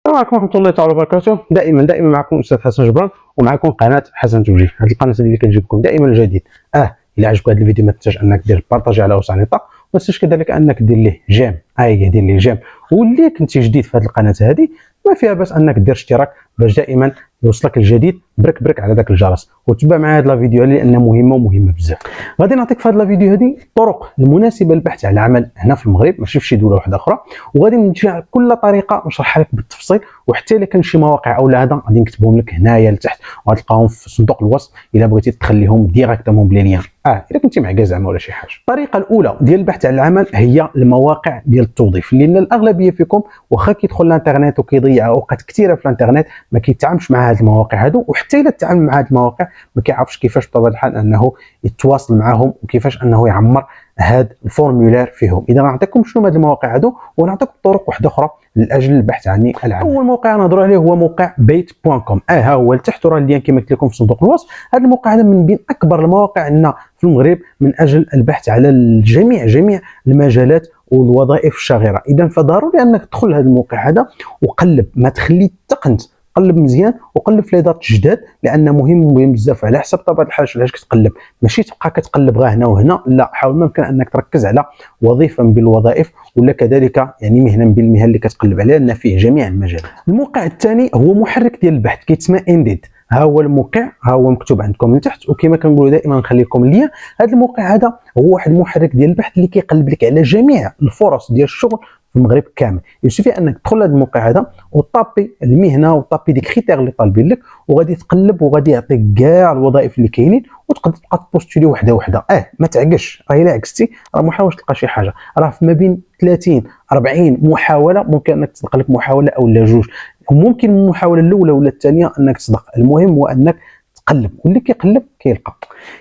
السلام عليكم ورحمة الله تعالى وبركاته. دائما معكم أستاذ حسن جبران ومعكم قناة حسن توجيه. هذه القناة اللي كنجيب لكم دائما الجديد. إلا عجبك هذا الفيديو ما تنساش أنك دير بارطاجي على وسع النطاق، وما تنساش كذلك أنك دير ليه جيم. دير ليه جيم، واللي كنتي جديد في هذه القناة هذه ما فيها باس أنك دير اشتراك باش دائما يوصلك الجديد. برك على ذاك الجرس وتبع معايا هذه الفيديو لأنها مهمة بزاف. غادي نعطيك في هذه الفيديو هذه الطرق المناسبة للبحث على عمل هنا في المغرب، ماشي في شي دولة واحدة أخرى، وغادي نمشي على كل طريقة نشرحها لك بالتفصيل. وحتى إلا كان شي مواقع أو هذا غادي نكتبهم لك هنايا لتحت وغتلقاهم في صندوق الوصف إلا بغيتي تخليهم ديريكتومون بلي ليان. إلا كنتي معكا زعما ولا شي حاجة. الطريقة الأولى ديال البحث على العمل هي المواقع ديال التوظيف، لأن الأغلبية فيكم واخا كيدخل الانترنت وكيضيع أوقات كثيرة في الانترنت ما كيتعاملش مع هذه المواقع هادو، وحتى إلا تعامل مع هذه المواقع ما كيعرفش كيفاش بطبيعة الحال أنه يتواصل معهم وكيفاش أنه يعمر هذا الفورمولير فيهم. إذا غنعطيكم شنو هاد المواقع هادو ونعطيكم طرق واحدة أخرى لأجل البحث عن العمل. أول موقع نهضروا عليه هو موقع بيت.com. ها هو لتحت راه اللين كما قلت لكم في صندوق الوصف. هذا الموقع هذا من بين أكبر المواقع عندنا في المغرب من أجل البحث على جميع المجالات والوظائف الشاغرة. إذا فضروري أنك تدخل هذا الموقع هذا وقلب، ما تخلي تقنت، قلب مزيان وقلب في ليدات جداد، لان مهم بزاف على حسب طبيعه الحال علاش كتقلب. ماشي تبقى كتقلب غير هنا وهنا، لا، حاول ما يمكن انك تركز على وظيفه من الوظائف ولا كذلك يعني مهنه من المهن اللي كتقلب عليها، لان فيه جميع المجالات. الموقع الثاني هو محرك ديال البحث كيتسمى انديد. ها هو الموقع، ها هو مكتوب عندكم من تحت، وكما كنقولوا دائما نخلي لكم اللين. هذا الموقع هذا هو واحد المحرك ديال البحث اللي كيقلب لك على جميع الفرص ديال الشغل في المغرب كامل. يكفي انك تدخل لهذا الموقع هذا وطابي المهنه وطابي ديك الكريتير اللي طالبين لك، وغادي تقلب وغادي يعطيك كاع الوظائف اللي كاينين، وتقدر تبقى تبوستولي وحده. ما تعقش، راه الا عكستي راه ما حاولش تلقى شي حاجه، راه في ما بين 30 40 محاوله ممكن انك تلقى لك محاوله او لا جوج، وممكن من المحاوله الاولى ولا الثانيه انك تصدق. المهم هو انك تقلب، واللي كيقلب كيلقى.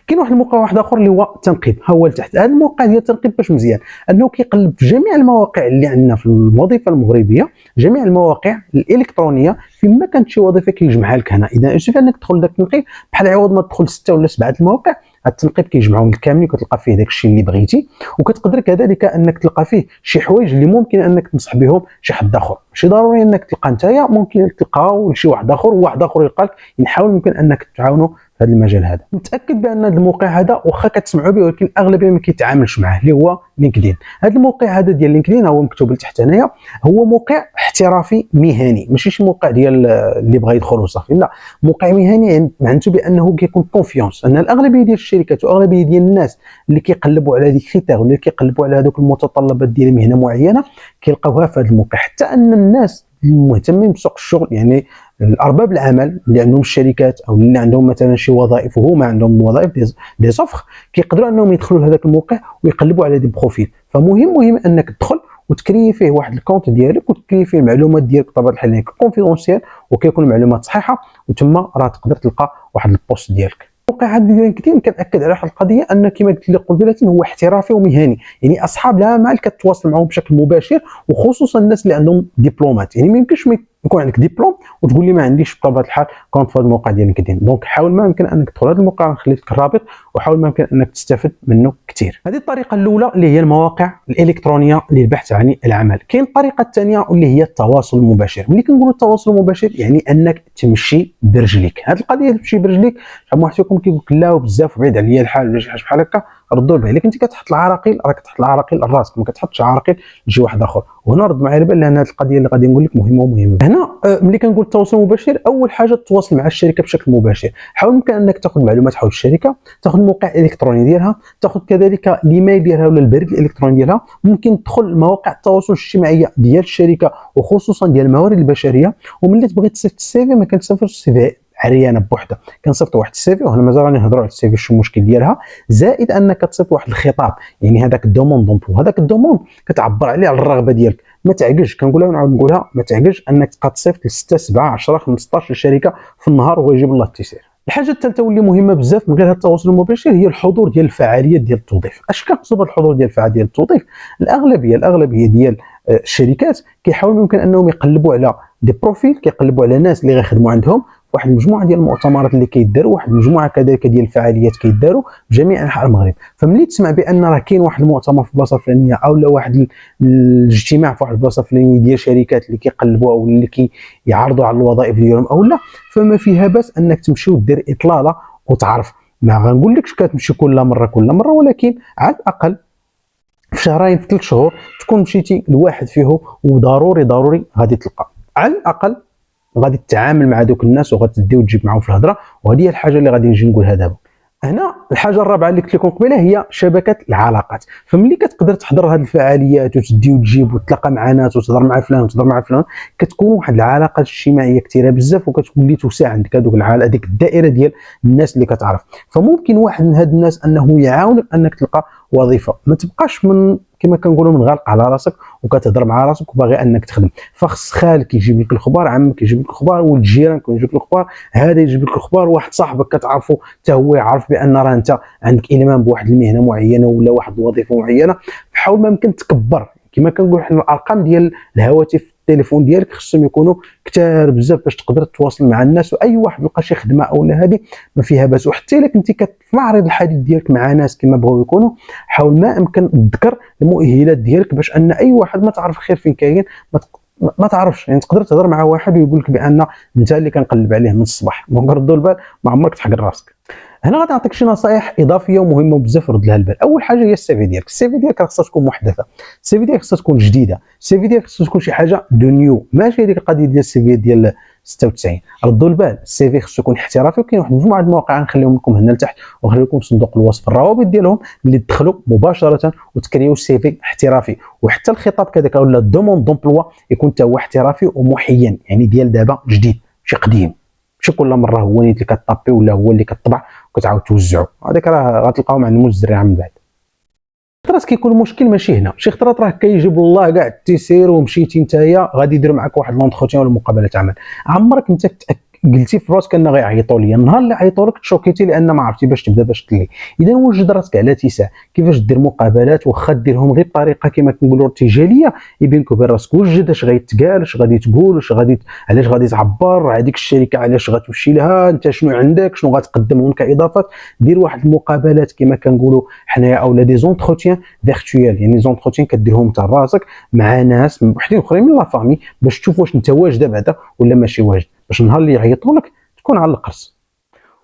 كاين واحد الموقع واحد اخر اللي هو تنقيب. ها هو لتحت. هذا الموقع ديال التنقيب باش مزيان انه كيقلب في جميع المواقع اللي عندنا في الوظيفه المغربيه، جميع المواقع الالكترونيه فيما كانت شي وظيفه كيجمعها لك هنا. اذا يكفي انك تدخل لذاك التنقيب بحال عوض ما تدخل 6 ولا 7 المواقع، التنقيب كيجمعهم كاملين وكتلقى فيه داك الشيء اللي بغيتي. وكتقدر كذلك انك تلقى فيه شي حوايج اللي ممكن انك تنصح بهم شي حد اخر، ماشي ضروري انك تلقى نتايا، ممكن تلقاو شي واحد اخر وواحد اخر يلقى لك. نحاول ممكن انك تعاونوا في هذا المجال هذا. متاكد بان هذا الموقع هذا واخا كتسمعوا به ولكن الاغلبيه ما كيتعاملش معاه، اللي هو لينكدين. هذا الموقع هذا ديال لينكدين هو مكتوب لتحت هنايا، هو موقع احترافي مهني، ماشي شي موقع ديال اللي بغى يدخل وصافي، لا، موقع مهني معناته بانه كيكون كونفيونس. ان الاغلبيه ديال الشركات واغلبيه ديال الناس اللي كيقلبوا على هذيك الكريتير ولا كيقلبوا على هذوك المتطلبات ديال مهنه معينه كيلقاوها في هذا الموقع. حتى ان الناس المهتمين بسوق الشغل، يعني الارباب العمل اللي عندهم الشركات او اللي عندهم مثلا شي وظائف وهما عندهم وظائف دي سوفر، كيقدروا انهم يدخلوا لهذاك الموقع ويقلبوا على دي بروفيل. فمهم انك تدخل وتكري فيه واحد الكونت ديالك وتكري فيه المعلومات ديالك بطبيعه الحال كونفيدونسيال، وكيكون المعلومات صحيحه، وتما راه تقدر تلقى واحد البوست ديالك. الموقع هذا ديال لينكدين كنأكد على واحد القضيه، ان كما قلت لك قبيله هو احترافي ومهني، يعني اصحاب العمل كتواصل معهم بشكل مباشر، وخصوصا الناس اللي عندهم دبلومات. يعني ما يمكنش يكون عندك دبلوم وتقول لي ما عنديش بطبيعه الحال كونت في هذا الموقع ديال لينكدين. دونك حاول ما يمكن انك تدخل هذا الموقع، نخلي لك الرابط، وحاول ما يمكن انك تستفد منه كثير. هذه الطريقه الاولى اللي هي المواقع الالكترونيه للبحث عن العمل. كاين الطريقه الثانيه اللي هي التواصل المباشر. ملي كنقولوا التواصل المباشر يعني انك تمشي برجليك. هذه القضيه تمشي برجليك، شحال واحد فيكم كيقول لك لا وبزاف بعيد عليا الحال ولا شي حاجه بحال هكا، ردوا به. لكن انت كتحط العراقيل، راك تحط العراقيل لراسك، ما كتحطش عراقيل لشي واحد اخر. وهنا رد معايا البال، لان هذه القضيه اللي غادي نقول لك مهمه. هنا ملي كنقول التواصل المباشر، اول حاجه تتواصل مع الشركه بشكل مباشر. حاول يمكن انك تاخذ معلومات حول الشركه، تاخذ الموقع الالكتروني ديالها، تاخذ كذلك الايميل ديالها ولا البريد الالكتروني ديالها. ممكن تدخل مواقع التواصل الاجتماعي ديال الشركه وخصوصا ديال الموارد البشريه. وملي تبغي تصيفط السيفي ما كنتصيفطش السيفي عريانه بوحده، كنصيفط واحد السيفي، وهنا مازال غادي نهضروا على السيفي شنو المشكل ديالها، زائد انك تصيفط واحد الخطاب، يعني هذاك الدوموند دومبلو. هذاك الدوموند كتعبر عليه على الرغبه ديالك. ما تعقلش، كنقولها ونعاود نقولها، ما تعقلش انك تبقى تصيفط ل 6 7 10 15 شركه في النهار وهو يجيب الله التيسير. الحاجه الثالثه واللي مهمه بزاف من غير هذا التواصل المباشر هي الحضور ديال الفعاليات ديال التوظيف. اش كنقصد بالحضور ديال الفعاليات ديال التوظيف؟ الاغلبيه ديال الشركات كيحاولوا يمكن انهم يقلبوا على دي بروفيل، كيقلبوا على ناس اللي غيخدموا عندهم، واحد المجموعه ديال المؤتمرات اللي كيداروا، واحد المجموعه كذلك ديال الفعاليات كيداروا بجميع انحاء المغرب. فملي تسمع بان راه كاين واحد المؤتمر في البلاصه الفلانيه او لا واحد الاجتماع في واحد البلاصه الفلانيه ديال شركات اللي كيقلبوا او اللي كيعرضوا على الوظائف ديالهم او لا، فما فيها باس انك تمشي ودير اطلاله وتعرف. ما غنقولكش كتمشي كل مره، ولكن على الاقل في شهرين في 3 شهور تكون مشيتي لواحد فيهم، وضروري غادي تلقى على الاقل غادي تتعامل مع دوك الناس وغتدي وتجيب معاهم في الهضره. وهذه هي الحاجه اللي غادي نجي نقولها دابا. هنا الحاجه الرابعه اللي قلت لكم قبيله هي شبكه العلاقات. فملي كتقدر تحضر هذه الفعاليات وتدي وتجيب وتلاقى مع ناس وتهضر مع فلان وتهضر مع فلان، كتكون واحد العلاقات اجتماعيه كثيره بزاف، وكتولي توسع عندك هذيك الدائره ديال الناس اللي كتعرف. فممكن واحد من هاد الناس انه يعاونك انك تلقى وظيفه، ما تبقاش من كما كنقولوا منغلق على راسك وكتهضر مع راسك وباغي انك تخدم. فخص خالك يجيب لك الخبار، عمك يجيب لك الخبار، ولد جيرانك يجيب لك الخبار، هذا يجيب لك الخبار، واحد صاحبك كتعرفه حتى هو يعرف بان راه انت عندك المام بواحد المهنه معينه ولا واحد الوظيفه معينه. حاول ما يمكن تكبر. كما كنقولوا حنا الارقام ديال الهواتف التليفون ديالك خصهم يكونوا كثار بزاف باش تقدر تواصل مع الناس، واي واحد لقى شي خدمه اولا هذه ما فيها باس. وحتى الا كنتي في معرض الحديث ديالك مع ناس كما بغاو يكونوا، حاول ما امكن تذكر المؤهلات ديالك باش ان اي واحد ما تعرف خير فين كاين ما تعرفش. يعني تقدر تهضر مع واحد ويقول لك بان انت اللي كنقلب عليه من الصباح، من ردوا البال ما عمرك تحقر راسك. هنا غادي نعطيك شي نصائح اضافيه ومهمه بزاف رد لها البال. اول حاجه هي السي في ديالك. السي في ديالك خصها تكون محدثه، السي في ديالك خصها تكون جديده، السي في ديالك خصها تكون شي حاجه دو نيو، ماشي هذيك القضيه ديال السي في ديال 96. ردوا البال، السي في خصو يكون احترافي. وكاين واحد مجموعه المواقع غنخليهم لكم هنا لتحت ونخلي لكم في صندوق الوصف الروابط ديالهم اللي تدخلوا مباشره وتكريو السي في احترافي. وحتى الخطاب كذاك ولا الدوموند دومبلوا يكون حتى هو احترافي ومحين، يعني ديال دابا جديد ماشي قديم، ماشي كل مره هو اللي كطابي ولا هو اللي كطبع وكتعاود توزعو. هذاك راه غتلقاو مع المزرعه من بعد. خطرات كيكون المشكل ماشي هنا، شي خطرات راه كيجيب الله كاع التيسير ومشيتي نتايا غادي يدير معك واحد لونتروتيان ولا مقابله عمل، عمرك انت قلتي في راسك ان غيعيطوا لي، النهار اللي عيطوا لك تشوكيتي لان ما عرفتي باش تبدا باش تلي. اذا وجد راسك على اتساع كيفاش دير مقابلات، واخا ديرهم غير بطريقه كما كنقولوا ارتجاليه يبينك وبين راسك. وجد اش غيتقال، اش غادي تقول، علاش غادي تعبر هذيك الشركه، علاش غتمشي لها، انت شنو عندك، شنو غتقدمهم كاضافات. دير واحد المقابلات كما كنقولوا حنايا اولا دي زونتروتيان فيرتويال، يعني زونتروتيان كديرهم انت راسك مع ناس وحدين اخرين من لا فامي باش تشوف واش انت واجد بعدا ولا ماشي واجد، باش النهار اللي يعيطوا لك تكون على القرص.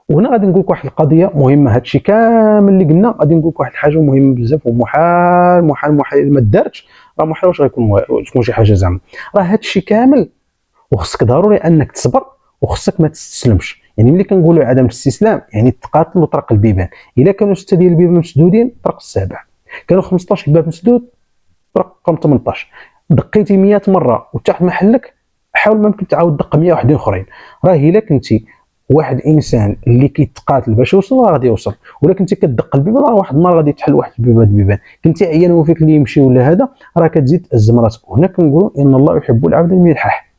وهنا غادي نقول لك واحد القضيه مهمه. هادشي كامل اللي قلنا غادي نقول لك واحد الحاجه مهمه بزاف، ومحال ما دارتش راه محال واش غيكون تكون شي حاجه زعما. راه هادشي كامل وخصك ضروري انك تصبر وخصك ما تستسلمش. يعني ملي كنقولوا عدم الاستسلام يعني تقاتل وطرق البيبان. الا كانوا 6 ديال البيبان مسدودين طرق السابع، كانوا 15 باب مسدود طرق رقم 18. دقيتي 100 مره وتحت محلك، حاول ما يمكن تعاود دق 100 وحدين اخرين. راه الا كنتي واحد الانسان اللي كيتقاتل باش يوصل راه غادي يوصل، ولا كنتي كتدق البيبان راه واحد النهار غادي تحل واحد البيبان. كنتي عيان فيك اللي يمشي ولا هذا راه كتزيد تأزم راسك. وهنا كنقولوا ان الله يحب العبد الملحح،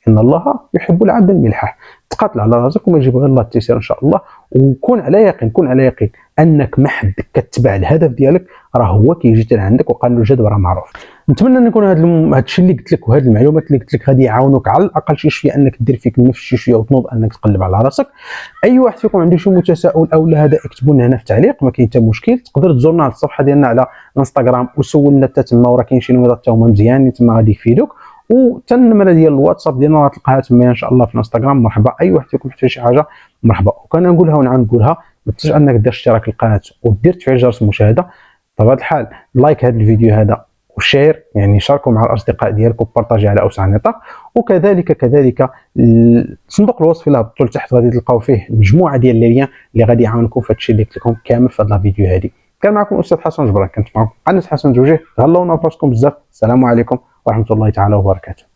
ان الله يحب العبد الملحح. تقاتل على راسك وما يجيب غير الله التيسير ان شاء الله. وكون على يقين انك ما حدك كتبع الهدف ديالك راه هو كيجي حتى عندك، وقال له الجدوى راه معروف. نتمنى ان يكون هذا الشيء اللي قلت لك وهذه المعلومات اللي قلت لك غادي يعاونوك على الاقل شي شويه انك دير فيك النفس شي شويه وتنوض انك تقلب على راسك. اي واحد فيكم عنده شي متساؤل او لا هذا اكتبوا لنا هنا في التعليق، ما كاين حتى مشكل. تقدر تزورنا على الصفحه ديالنا على انستغرام وسولنا حتى تما، وراه كاين شي نويضات حتى هما مزيانين تما غادي يفيدوك. وحتى النمره ديال الواتساب ديالنا راه تلقاها تما ان شاء الله في الانستغرام. مرحبا اي واحد فيكم حتى شي حاجه مرحبا. وكنقولها ونعاود نقولها، ما تنساش انك دير اشتراك للقناه ودير تفعيل جرس المشاهده. بطبيعه الحال لايك هذا الفيديو هذا وشير، يعني شاركوا مع الاصدقاء ديالك وبارطاجي على اوسع نطاق. وكذلك صندوق الوصف اللي هبطوا لتحت غادي تلقاو فيه مجموعه ديال الليان اللي غادي يعاونكم في هادشي اللي قلت لكم كامل في هذا الفيديو هذه. كان معكم الاستاذ حسن جبران، كنت معكم قناه حسن توجيه. تهلاو ونافرسكم بزاف. السلام عليكم ورحمه الله تعالى وبركاته.